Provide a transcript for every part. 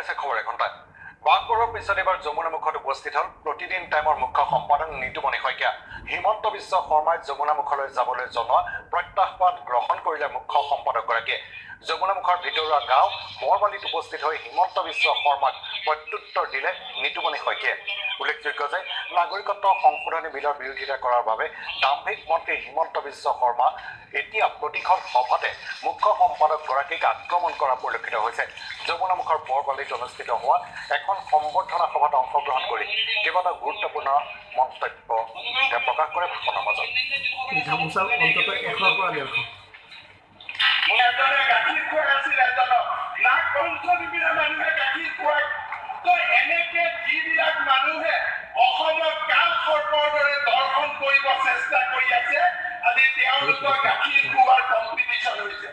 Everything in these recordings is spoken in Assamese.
আছে খবৰ এঘণ্টাত বাঘবৰৰ পিছত এবাৰ যমুনা মুখত উপস্থিত হ'ল প্ৰতিদিন টাইমৰ মুখ্য সম্পাদক নিতুমণি শইকীয়া হিমন্ত বিশ্ব শৰ্মাই যমুনা মুখলৈ যাবলৈ জনোৱা প্ৰত্যাহ্বান গ্ৰহণ কৰিলে মুখ্য সম্পাদকগৰাকীয়ে যমুনা মুখৰ ভিতৰুৱা গাঁও বৰবালিত উপস্থিত হৈ হিমন্ত বিশ্ব শৰ্মাক প্ৰত্যুত্তৰ দিলে নিতুমণি শইকীয়াই উল্লেখযোগ্য যে নাগৰিকত্ব সংশোধনী বিলৰ বিৰোধিতা কৰাৰ বাবে দাম্ভিক মন্ত্ৰী হিমন্ত বিশ্ব শৰ্মা এতিয়া প্ৰতিখন সভাতে মুখ্য সম্পাদকগৰাকীক আক্ৰমণ কৰা পৰিলক্ষিত হৈছে যমুনা মুখৰ বৰবালিত অনুষ্ঠিত হোৱা এখন সম্বৰ্ধনা সভাত অংশগ্ৰহণ কৰি কেইবাটাও গুৰুত্বপূৰ্ণ মন্তব্য প্ৰকাশ কৰে ভাষণৰ মাজত এনেকে যিবিলাক মানুহে অসমত কাল সৰ্পৰ দৰে দৰ্শন কৰিব চেষ্টা কৰি আছে আজি তেওঁলোকৰ গাখীৰ খোৱাৰ কম্পিটিশ্যন হৈছে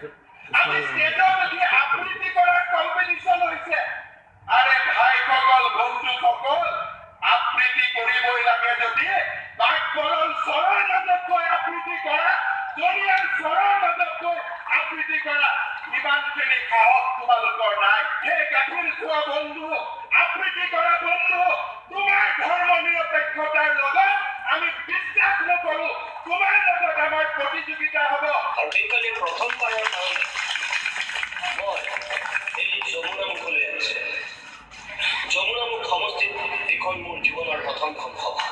আজি ষ্টেজত উঠি আবৃত্তি কৰাৰ কম্পিটিশ্যন হৈছে আৰে ভাইসকল বন্ধুসকল আবৃত্তি কৰিবই লাগে যদি বাঘবৰৰ চৰৰ মাজত গৈ আবৃত্তি কৰা জৰিয়াৰ চৰৰ মাজত গৈ আবৃত্তি কৰা ইমানখিনি সাহস তোমালোকৰ নাই সেই গাখীৰ খোৱা বন্ধু আবৃত্তি কৰা বন্ধু তোমাৰ ধৰ্ম নিৰপেক্ষতাৰ লগত আমি বিশ্বাস নকৰো তোমাৰ লগত আমাৰ প্ৰতিযোগিতা হ'ব আৰু এইকালি প্ৰথমবাৰৰ কাৰণে মই এই যমুনা মুখলৈ আহিছে যমুনা মুখ সমষ্টিত এইখন মোৰ জীৱনৰ প্ৰথমখন সভা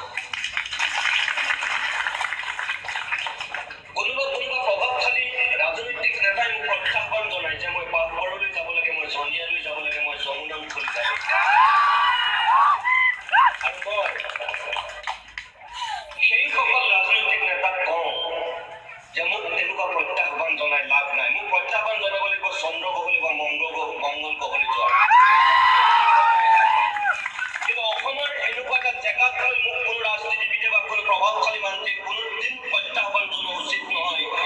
কোনোবা প্ৰভাৱশালী ৰাজনৈতিক নেতাই মোক প্ৰত্যাহ্বান জনাই যে মই বাঘবৰলৈ যাব লাগে মই জনিয়ালৈ যাব লাগে মই যমুনা মুখলৈ যাব আৰু মই সেইসকল ৰাজনৈতিক নেতাক কওঁ যে মোক তেনেকুৱা প্ৰত্যাহ্বান জনাই লাভ নাই মোক প্ৰত্যাহ্বান জনাব লাগিব চন্দ্ৰ গহলি বা মংগল গহলি যোৱা কিন্তু অসমৰ এনেকুৱা এটা জেগাত লৈ মোক কোনো ৰাজনীতিবিদে বা কোনো প্ৰভাৱশালী মন্ত্ৰীক কোনোদিন প্ৰত্যাহ্বান জনোৱা উচিত নহয়